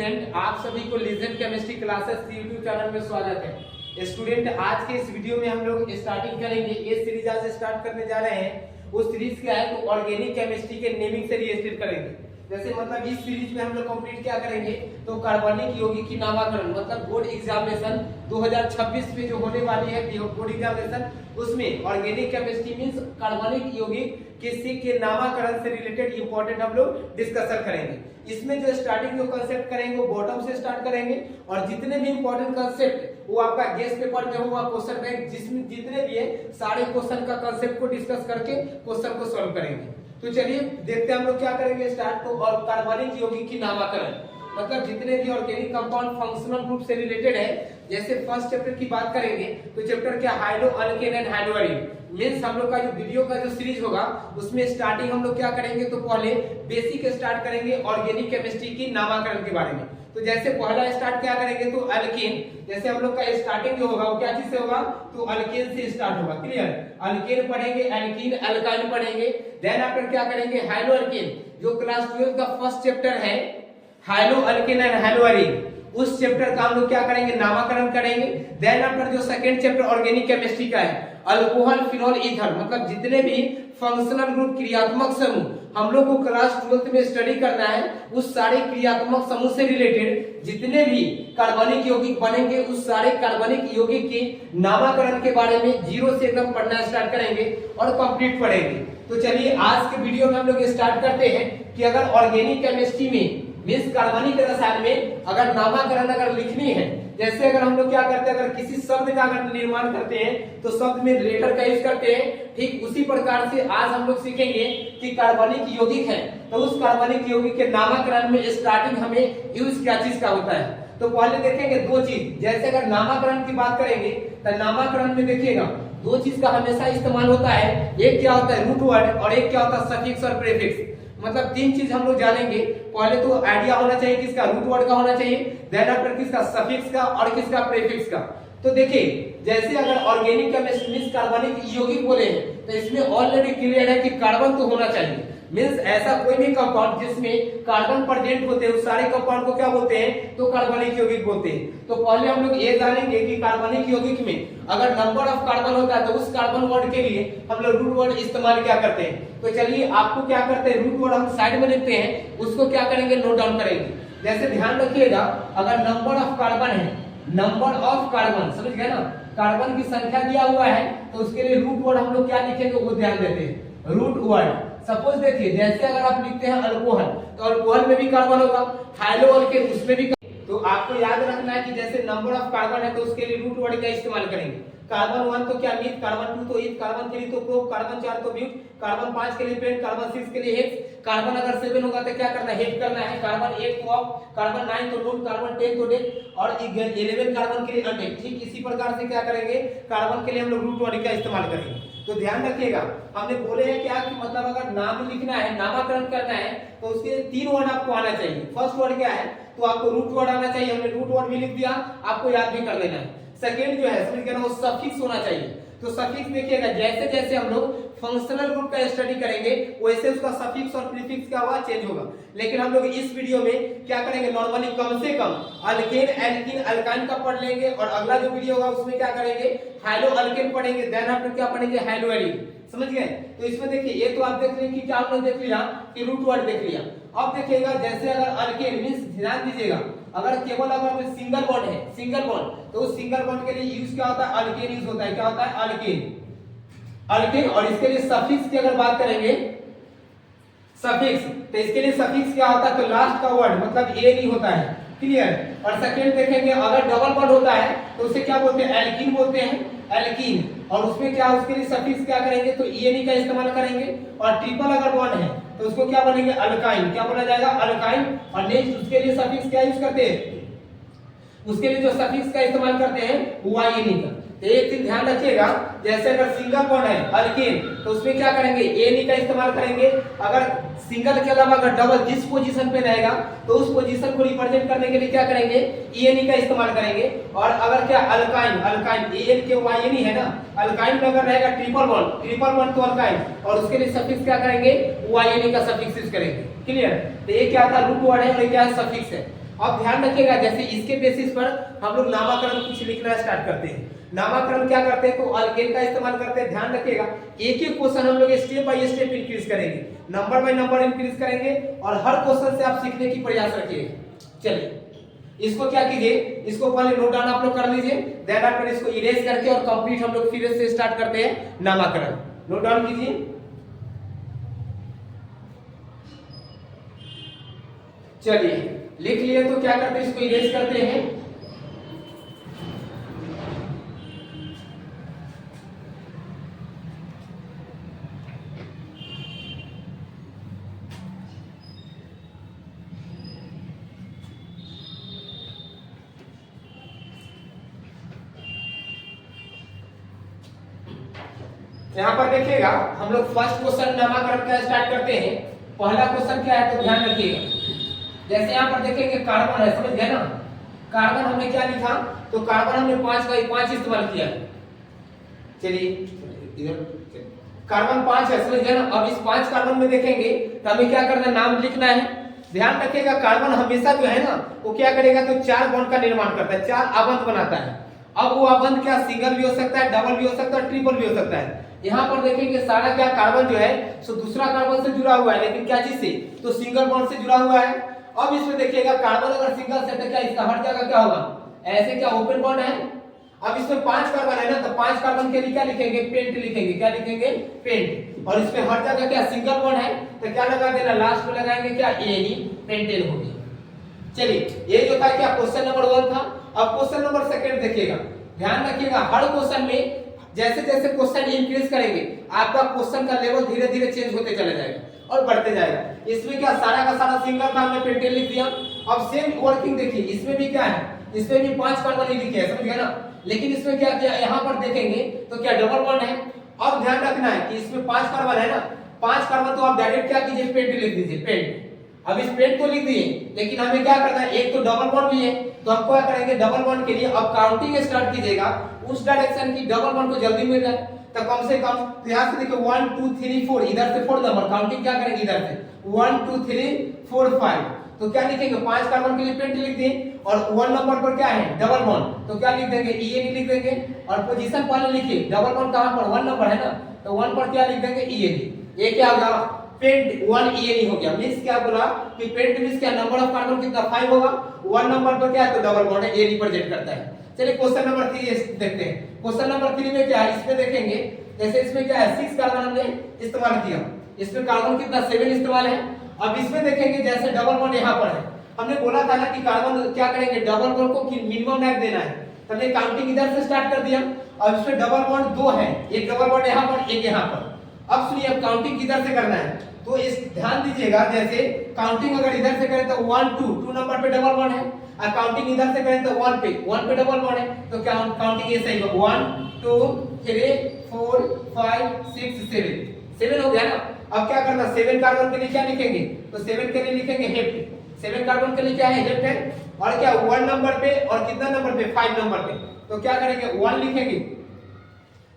Student, आप सभी को legend chemistry classes YouTube channel में स्वागत है। स्टूडेंट, आज के इस वीडियो में हम लोग स्टार्टिंग करेंगे। ये सीरीज आज स्टार्ट करने जा रहे हैं। वो सीरीज क्या है तो ऑर्गेनिक केमिस्ट्री के नेमिंग से रिलेटेड करेंगे। जैसे मतलब इस सीरीज में हम लोग कंप्लीट क्या करेंगे तो कार्बनिक यौगिक की नामकरण, मतलब बोर्ड एग्जामिनेशन 2026 में जो होने वाली है बोर्ड एग्जामिनेशन, उसमें ऑर्गेनिक केमिस्ट्री मींस कार्बनिक यौगिक किसी के नामकरण से रिलेटेड इंपॉर्टेंट हम लोग डिस्कशन करेंगे। इसमें जो स्टार्टिंग जो कंसेप्ट करेंगे वो बॉटम से स्टार्ट करेंगे और जितने भी इंपॉर्टेंट कंसेप्ट वो आपका गेस्ट पेपर में हुआ क्वेश्चन बैंक जिसमें जितने भी है सारे क्वेश्चन का कंसेप्ट को डिस्कस करके क्वेश्चन को सॉल्व करेंगे। तो चलिए देखते हैं हम लोग क्या करेंगे स्टार्ट। तो और कार्बनिक यौगिक की नामकरण मतलब जितने भी ऑर्गेनिक कंपाउंड फंक्शनल ग्रुप से रिलेटेड है। जैसे फर्स्ट चैप्टर की बात करेंगे तो चैप्टर क्या हाइड्रो अल्केन एंड हाइड्रोअरीन मींस हम लोग का जो वीडियो का जो सीरीज होगा उसमें स्टार्टिंग हम लोग क्या करेंगे तो पहले बेसिक स्टार्ट करेंगे ऑर्गेनिक केमिस्ट्री की नामकरण के बारे में। तो जैसे पहला स्टार्ट क्या करेंगे तो अल्केन, जैसे हम लोग का स्टार्टिंग जो होगा वो क्या चीज से होगा तो अल्केन से स्टार्ट होगा। क्लियर, अल्केन पढ़ेंगे, एल्कीन अल्काइन पढ़ेंगे। देन आफ्टर क्या करेंगे हाइड्रो अल्केन, जो क्लास 12 का फर्स्ट चैप्टर है हाइड्रो अल्केन एंड हाइड्रोअरीन, उस चैप्टर का हम लोग क्या करेंगे नामकरण करेंगे। देन आफ्टर जो सेकंड चैप्टर ऑर्गेनिक केमिस्ट्री का है अल्कोहल फिनोल ईथर, मतलब जितने भी फंक्शनल ग्रुप क्रियात्मक समूह हम लोग को क्लास 12 में स्टडी करना है, उस सारे क्रियात्मक समूह से रिलेटेड जितने भी कार्बनिक यौगिक बनेंगे उस सारे कार्बनिक यौगिक के नामकरण के बारे में जीरो से एकदम पढ़ना स्टार्ट करेंगे और कंप्लीट पढ़ेंगे। तो चलिए आज के वीडियो में हम लोग स्टार्ट करते हैं कि अगर ऑर्गेनिक केमिस्ट्री में मींस कार्बनिक रसायन में अगर नामकरण अगर लिखनी है, जैसे अगर हम लोग क्या करते हैं अगर किसी शब्द का अगर निर्माण करते हैं तो शब्द में लेटर का यूज करते हैं, ठीक उसी प्रकार से आज हम लोग सीखेंगे कि कार्बनिक यौगिक है तो उस कार्बनिक यौगिक के नामकरण में स्टार्टिंग हमें यूज क्या चीज का होता है। तो पहले देखेंगे दो चीज। जैसे अगर नामकरण की बात करेंगे तो नामकरण में देखिएगा दो चीज का हमेशा इस्तेमाल होता है, एक क्या होता है रूट वर्ड और एक क्या होता है सफिक्स और प्रीफिक्स। मतलब तीन चीज हम लोग जानेंगे। पहले तो आइडिया होना चाहिए किसका रूट वर्ड का होना चाहिए, देन आफ्टर किसका सफिक्स का और किसका प्रीफिक्स का। तो देखिए जैसे अगर ऑर्गेनिक केमिस्ट्री मींस कार्बनिक यौगिक बोले हैं तो इसमें ऑलरेडी क्लियर है कि कार्बन तो होना चाहिए। मींस ऐसा कोई भी कंपाउंड जिसमें कार्बन प्रेजेंट होते हैं उस सारे कंपाउंड को क्या बोलते हैं तो कार्बनिक यौगिक बोलते हैं। तो पहले हम लोग ये जानेंगे कि कार्बनिक यौगिक में अगर नंबर ऑफ कार्बन होता है तो उस कार्बन वर्ड के लिए हम लोग रूट वर्ड इस्तेमाल क्या करते हैं। तो चलिए आपको क्या करते हैं रूट वर्ड हम साइड में लिखते हैं, उसको क्या करेंगे नोट डाउन करेंगे। जैसे ध्यान रखिएगा अगर नंबर ऑफ कार्बन है, नंबर ऑफ कार्बन समझ गए ना, कार्बन की संख्या दिया हुआ है तो उसके लिए रूट वर्ड हम लोग क्या लिखेंगे वो ध्यान देते हैं रूट वर्ड। सपोज देखिए जैसे अगर आप लिखते हैं अल्कोहल तो अल्कोहल में भी कार्बन होगा, हाइड्रो अल्केन उसमें भी। तो आपको याद रखना है कि जैसे नंबर ऑफ कार्बन है तो उसके लिए रूट वर्ड का इस्तेमाल करेंगे। कार्बन 1 तो क्या मीथ, कार्बन 2 तो ईथ, कार्बन 3 तो प्रोप, कार्बन 4 तो ब्यूट, कार्बन 5 के लिए पेंट, कार्बन 6 के लिए हेक्स, कार्बन अगर 7 होगा तो क्या करना है हेड करना है, कार्बन 8 तो ऑफ, कार्बन 9 तो नोन, कार्बन 10 तो डेट और 11 कार्बन के लिए अनडेट। ठीक इसी प्रकार से क्या करेंगे कार्बन के लिए हम लोग रूट वर्ड का इस्तेमाल करेंगे। तो ध्यान रखिएगा हमने बोले हैं क्या कि मतलब अगर नाम लिखना है नामकरण करना है तो उसके तीन वर्ड आपको आना चाहिए। फर्स्ट वर्ड क्या है तो आपको रूट वर्ड आना चाहिए, हमने रूट वर्ड भी लिख दिया, आपको याद भी कर लेना है। सेकेंड जो है समझ गए ना वो सफिक्स होना चाहिए। तो सफिक्स देखिएगा जैसे जैसे हम लोग फंक्शनल ग्रुप का स्टडी करेंगे वैसे उसका सफिक्स और प्रीफिक्स क्या होगा चेंज होगा। लेकिन हम लोग इस वीडियो में क्या करेंगे नॉर्मली कम से कम अल्केन एल्कीन अल्काइन का पढ़ लेंगे और अगला जो वीडियो होगा उसमें क्या करेंगे हाइड्रो अल्केन पढ़ेंगे, देन आफ्टर क्या पढ़ेंगे हाइड्रोअरीन। समझ गए। तो इसमें देखिए ये तो आप देख लें कि क्या आपने देख लिया कि रूट वर्ड देख लिया। अब देखिएगा जैसे अगर अल्केन मींस ध्यान दीजिएगा अगर केवल अगर सिंगल बॉन्ड है सिंगल बॉन्ड तो उस सिंगल बॉन्ड के लिए यूज क्या होता है अल्केन यूज होता है। क्या होता है अल्केन अल्केन। और इसके लिए सफिक्स की अगर बात करेंगे सफिक्स तो इसके लिए सफिक्स क्या होता है तो लास्ट का वर्ड मतलब ए नहीं होता है। क्लियर। और सेकंड देखेंगे अगर डबल बॉन्ड होता है तो उसे क्या बोलते हैं एल्कीन बोलते हैं एल्कीन। और उसमें क्या उसके लिए सफिक्स क्या करेंगे तो ईएनई का इस्तेमाल करेंगे। और ट्रिपल अगर बॉन्ड है तो उसको क्या बोलेंगे अल्काइन। क्या बोला जाएगा अल्काइन। और नेक्स्ट उसके लिए सफिक्स क्या यूज करते हैं उसके लिए जो सफिक्स का इस्तेमाल करते हैं वो आईएनई का। तो एक चीज ध्यान रखिएगा जैसे अगर सिंगल बॉन्ड है अल्केन तो उसमें क्या करेंगे एएनई का इस्तेमाल करेंगे। अगर सिंगल के अलावा अगर डबल जिस पोजीशन पे रहेगा तो उस पोजीशन को रिप्रेजेंट करने के लिए क्या करेंगे ईएनई का इस्तेमाल करेंगे। और अगर क्या अल्काइन अल्काइन एएन के वाईएनई है ना अल्काइन में अगर रहेगा ट्रिपल बॉन्ड तो अल्काइन और उसके लिए सफिक्स क्या करेंगे वाईएनई का सफिक्स यूज करेंगे। क्लियर। तो ये क्या था रूट वर्ड है और ये क्या है सफिक्स है। अब ध्यान रखिएगा, जैसे इसके बेसिस पर हम लोग नामकरण कुछ लिखना स्टार्ट करते हैं। नामकरण क्या करते हैं, तो अल्केन का इस्तेमाल करते हैं। ध्यान रखिएगा, एक एक क्वेश्चन हम लोग स्टेप बाय स्टेप इंक्रीज करेंगे, नंबर बाय नंबर इंक्रीज करेंगे, और हर क्वेश्चन से आप सीखने की प्रयास रखिएगा। चलिए इसको क्या कीजिए, इसको पहले नोट डाउन आप लोग कर लीजिए, देन आफ्टर इसको इरेज करके और कंप्लीट हम लोग फिर से स्टार्ट करते हैं नामकरण। नोट डाउन कीजिए। चलिए लिख लिए तो क्या करते हैं, इसको इरेज करते हैं। यहाँ पर देखिएगा हम लोग फर्स्ट क्वेश्चन नामकरण का स्टार्ट करते हैं। पहला क्वेश्चन क्या है, तो ध्यान रखिएगा, जैसे यहाँ पर देखेंगे कार्बन है, समझ गए ना। कार्बन हमने क्या लिखा, तो कार्बन हमने 5 का 5 इस्तेमाल किया। चलिए इधर कार्बन 5 है, समझ गए ना। अब इस 5 कार्बन में देखेंगे तो हमें क्या करना है, नाम लिखना है। ध्यान रखिएगा, कार्बन हमेशा जो है ना वो क्या करेगा, तो 4 बॉन्ड का निर्माण करता है, 4 आबंध बनाता है। अब वो आबंध क्या सिंगल भी हो सकता है, डबल भी हो सकता है, ट्रिपल भी हो सकता है। यहाँ पर देखेंगे सारा क्या कार्बन जो है सो दूसरा कार्बन से जुड़ा हुआ है, लेकिन क्या चीज से, तो सिंगल बॉन्ड से जुड़ा हुआ है। अब इसमें देखिएगा कार्बन अगर सिंगल से तो क्या इसका हर जगह क्या होगा, ऐसे क्या ओपन बॉन्ड है। अब इसमें 5 कार्बन है ना, तो 5 कार्बन के लिए क्या लिखेंगे, पेंट लिखेंगे। क्या लिखेंगे, पेंट। और इसमें हर जगह क्या सिंगल बॉन्ड है, तो क्या लगा देना, लास्ट में लगाएंगे क्या, एनी, पेंटेन हो गया। चलिए ये जो था क्या क्वेश्चन नंबर 1 था। अब क्वेश्चन नंबर 2 देखिएगा, ध्यान रखिएगा हर क्वेश्चन में जैसे जैसे क्वेश्चन इंक्रीज करेंगे आपका क्वेश्चन का लेवल धीरे धीरे चेंज होते चला जाएगा और बढ़ते जाएगा। इसमें क्या सारा का सारा सिंगल था, हमने पेंटेन लिख दिया। अब सेम वर्किंग देखिए, इसमें भी क्या है, इसमें भी 5 कार्बन ही लिखे हैं, समझ गए ना। लेकिन इसमें क्या किया, यहाँ पर देखेंगे तो क्या डबल बॉन्ड है। अब ध्यान रखना है कि इसमें 5 कार्बन है ना, 5 कार्बन तो आप डायरेक्ट क्या कीजिए, पेंट लिख दीजिए, पेंट। अब इस पेंट को लिख दिए, लेकिन हमें क्या करना है, एक तो डबल बॉन्ड भी है, तो हम क्या करेंगे, डबल बॉन्ड के लिए अब काउंटिंग स्टार्ट कीजिएगा उस डायरेक्शन की डबल बॉन्ड को जल्दी मिल जाए। तो कम से कम तो यहाँ से देखो 1 2 3 4, इधर से 4 नंबर काउंटिंग क्या करेंगे, इधर से 1 2 3 4 5। तो क्या लिखेंगे, 5 कार्बन के लिए पेंट लिख दिए, और 1 नंबर पर क्या है, डबल बॉन्ड, तो क्या लिख देंगे, ई लिख देंगे। और पोजीशन पहले लिखिए, डबल बॉन्ड कहां पर, 1 नंबर है ना, तो 1 पर क्या लिख देंगे, ई। ये क्या होगा, पेंट 1 ई हो गया। मींस क्या बोला कि पेंट मींस क्या, नंबर ऑफ कार्बन कितना, 5 होगा। 1 नंबर पर क्या है, तो डबल बॉन्ड है, ए रिप्रेजेंट करता है। चलिए क्वेश्चन नंबर 3 देखते हैं। क्वेश्चन नंबर 3 में क्या है, इसमें देखेंगे जैसे इसमें क्या है, 6 कार्बन हमने इस्तेमाल किया, इसमें कार्बन कितना, 7 इस्तेमाल है। अब इसमें देखेंगे जैसे डबल बॉन्ड यहाँ पर है, हमने बोला था ना कि कार्बन क्या करेंगे, डबल बॉन्ड को मिनिमम रैंक देना है, तो हमने काउंटिंग इधर से स्टार्ट कर दिया। अब इसमें डबल बॉन्ड 2 है, एक डबल बॉन्ड यहाँ पर, एक यहाँ पर। अब सुनिए, अब काउंटिंग किधर से करना है, तो इस ध्यान दीजिएगा, जैसे काउंटिंग अगर इधर से करें तो 1 2 नंबर पे डबल बॉन्ड है, और काउंटिंग इधर से करें तो 1 पे डबल बॉन्ड है, तो क्या काउंटिंग ये सही होगा, 1 2 3 4 5 6 7 हो गया ना। अब क्या करना, 7 कार्बन के लिए क्या लिखेंगे, तो 7 के लिए लिखेंगे हेप्ट। 7 कार्बन के लिए क्या है, हेप्ट है। और क्या 1 नंबर पे और कितना नंबर पे, 5 नंबर पे, तो क्या करेंगे, 1 लिखेंगे।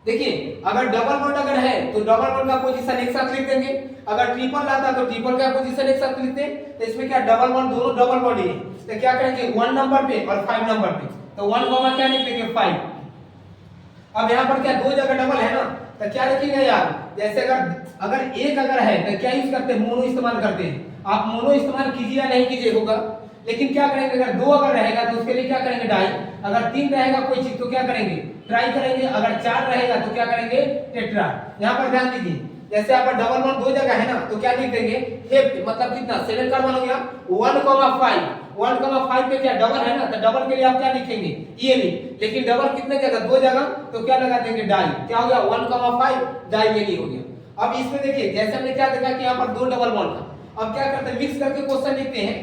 देखिए अगर डबल बॉन्ड अगर है तो डबल बॉन्ड का पोजीशन एक साथ लिख देंगे, अगर ट्रिपल आता तो ट्रिपल का पोजीशन एक साथ लिखते हैं। तो इसमें क्या डबल बॉन्ड, दोनों डबल बॉन्ड ही है, तो क्या करेंगे 1 नंबर पे और 5 नंबर पे, तो 1 कॉमा क्या लिख देंगे, 5। अब यहाँ पर क्या 2 जगह डबल है ना, तो क्या लिखिएगा यार, जैसे अगर एक अगर है तो क्या यूज करते हैं, मोनो इस्तेमाल करते हैं। आप मोनो इस्तेमाल कीजिए या नहीं कीजिए होगा, लेकिन क्या करेंगे, अगर 2 अगर रहेगा तो उसके लिए क्या करेंगे, डाई। अगर 3 रहेगा कोई चीज तो क्या करेंगे, ट्राई करेंगे। अगर 4 रहेगा तो क्या करेंगे, टेट्रा। यहाँ पर ध्यान दीजिए, जैसे यहाँ पर डबल बॉन्ड 2 जगह है ना, तो क्या लिख देंगे, हेप्ट, मतलब कितना, 7 कार्बन हो गया। 1,5 पे क्या डबल है ना, तो डबल के लिए आप क्या लिखेंगे, ये नहीं, लेकिन डबल कितने जगह, 2 जगह, तो क्या लगा देंगे, डाई। क्या हो गया, 1,5 डाई ये नहीं हो गया। अब इसमें देखिए जैसे हमने क्या देखा कि यहाँ पर 2 डबल बॉन्ड था। अब क्या करते हैं, मिक्स करके क्वेश्चन लिखते हैं।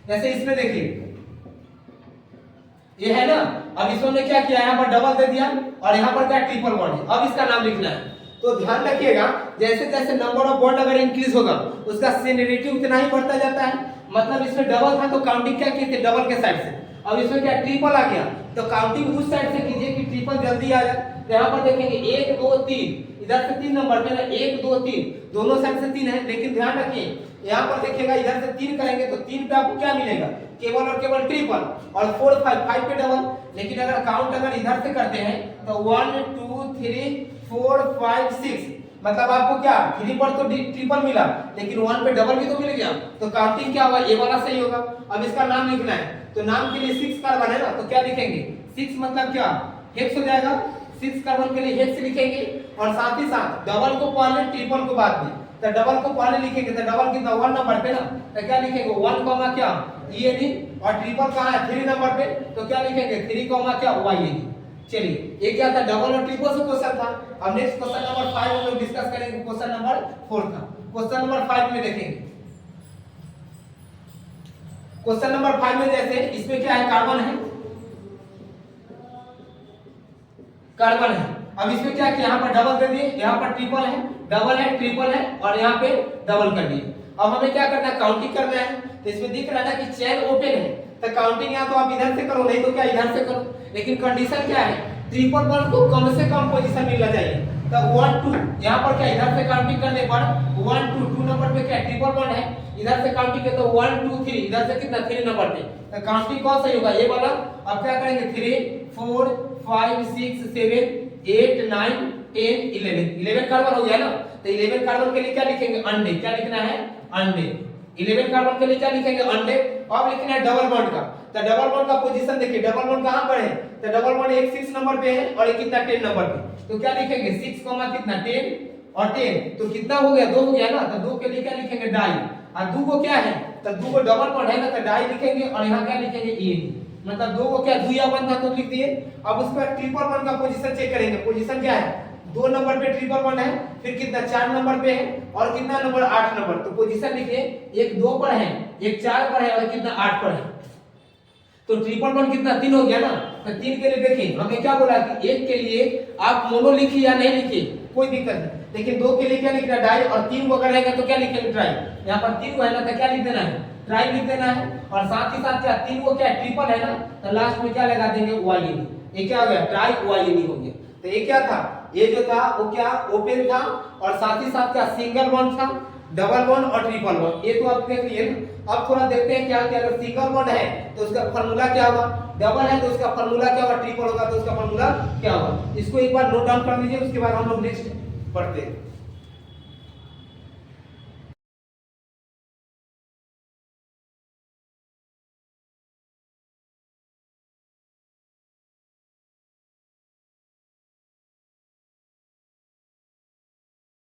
जैसे इसमें देखिए ये है ना, अब इसमें हमने क्या किया, यहाँ पर डबल दे दिया और यहाँ पर क्या ट्रिपल बॉन्ड है। अब इसका नाम लिखना है, तो ध्यान रखिएगा जैसे जैसे नंबर ऑफ बॉन्ड अगर इंक्रीज होगा उसका सीनियरिटी उतना ही बढ़ता जाता है। मतलब इसमें डबल था तो काउंटिंग क्या की थी, डबल के साइड से। अब इसमें क्या ट्रिपल आ गया, तो काउंटिंग उस साइड से कीजिए कि ट्रिपल जल्दी आ जाए। तो यहाँ पर देखेंगे 1 2 3, इधर से 3 नंबर पे ना, 1 2 3 दोनों साइड से 3 है, लेकिन ध्यान रखिए यहाँ पर देखिएगा इधर से 3 करेंगे तो 3 पे आपको क्या मिलेगा, केवल और केवल ट्रिपल, और 4 5 5 पे डबल। लेकिन अगर काउंट अगर इधर से करते हैं तो 1 2 3 4 5 6, मतलब आपको क्या 3 पर तो ट्रिपल मिला, लेकिन 1 पे डबल भी तो मिल गया, तो काउंटिंग क्या होगा, ये वाला सही होगा। अब इसका नाम लिखना है, तो नाम के लिए 6 कार्बन है ना, तो क्या लिखेंगे 6 मतलब क्या हेक्स हो जाएगा, 6 कार्बन के लिए हेक्स लिखेंगे। और साथ ही साथ डबल को पहले ट्रिपल को बाद में, तो डबल को पहले लिखेंगे, तो डबल कितना 1 नंबर पे ना, तो क्या लिखेंगे 1 कॉमा क्या ENE, और ट्रिपल कहां है 3 नंबर पे, तो क्या लिखेंगे 3 कॉमा क्या YNE। चलिए ये क्या था, डबल और ट्रिपल से क्वेश्चन था। अब नेक्स्ट क्वेश्चन नंबर 5 हम लोग डिस्कस करेंगे, क्वेश्चन नंबर 4 था। क्वेश्चन नंबर 5 में देखेंगे, क्वेश्चन नंबर 5 में जैसे इसमें क्या है, कार्बन है, कार्बन है। अब इसमें क्या किया, यहाँ पर डबल दे दिए, यहाँ पर ट्रिपल है, डबल है, ट्रिपल है, और यहाँ पे डबल कर दिए। अब हमें क्या करना है, काउंटिंग करना है। तो इसमें दिख रहा है ना कि चेन ओपन है, तो काउंटिंग या तो आप इधर से करो, नहीं तो क्या इधर से करो। लेकिन कंडीशन क्या है, ट्रिपल बॉन्ड को कम से कम पोजीशन मिलना चाहिए। तो 1 2 यहाँ पर क्या इधर से काउंटिंग करने पर 1 2 नंबर पे क्या ट्रिपल बॉन्ड है, इधर से काउंटिंग है तो 1 2 3, इधर से कितना 3 नंबर पे, तो काउंटिंग कौन सही होगा, ये वाला। अब क्या करेंगे 3 4 5 6 7 8 9 10 11 कार्बन हो गया ना। तो 11 कार्बन के लिए क्या लिखेंगे, अंडे, क्या लिखना है अंडे। 11 कार्बन के लिए क्या लिखेंगे, अंडे। अब लिखना है डबल बॉन्ड का, तो डबल बॉन्ड का पोजीशन देखिए, डबल बॉन्ड कहां पर है, तो डबल बॉन्ड एक 6 नंबर पे है और एक कितना 10 नंबर पे, तो क्या लिखेंगे 6 कितना 10 और 10, तो कितना हो गया 2 हो गया ना, तो 2 के लिए क्या लिखेंगे डाई, और 2 को क्या है, तो 2 को डबल बॉन्ड है ना, तो डाई लिखेंगे, और यहाँ क्या लिखेंगे ENE, मतलब 2 को क्या दुइया बन था तो लिख दिए। अब उस पर ट्रिपल बॉन्ड का पोजीशन चेक करेंगे, पोजीशन क्या है, 2 नंबर पे ट्रिपल बॉन्ड है, फिर कितना 4 नंबर पे है, और कितना नंबर 8 नंबर, तो पोजीशन लिखिए, एक 2 पर है, एक 4 पर है, और कितना 8 पर है, तो ट्रिपल बॉन्ड कितना 3 हो गया ना। तो 3 के लिए देखिए हमें क्या बोला कि एक के लिए आप मोनो लिखिए या नहीं लिखिए कोई दिक्कत नहीं, लेकिन 2 के लिए क्या लिखना डाई, और 3 को अगर रहेगा तो क्या लिखेंगे ट्राई। यहाँ पर 3 को है ना, तो क्या लिख देना है ट्राई लिख देना है, और साथ ही साथ क्या 3 को क्या ट्रिपल है ना, तो लास्ट में क्या लगा देंगे YNE, ये क्या हो गया ट्राई YNE हो गया। तो ये क्या था, ये जो था वो क्या ओपन था, और साथ ही साथ क्या सिंगल बॉन्ड था, डबल बॉन्ड और ट्रिपल बॉन्ड, ये तो आप देख लिए। अब थोड़ा देखते हैं क्या क्या, अगर सिंगल बॉन्ड है तो उसका फार्मूला क्या होगा, डबल है तो उसका फार्मूला क्या होगा, ट्रिपल होगा तो उसका फार्मूला क्या होगा। इसको एक बार नोट डाउन कर लीजिए, उसके बाद हम लोग नेक्स्ट पढ़ते हैं।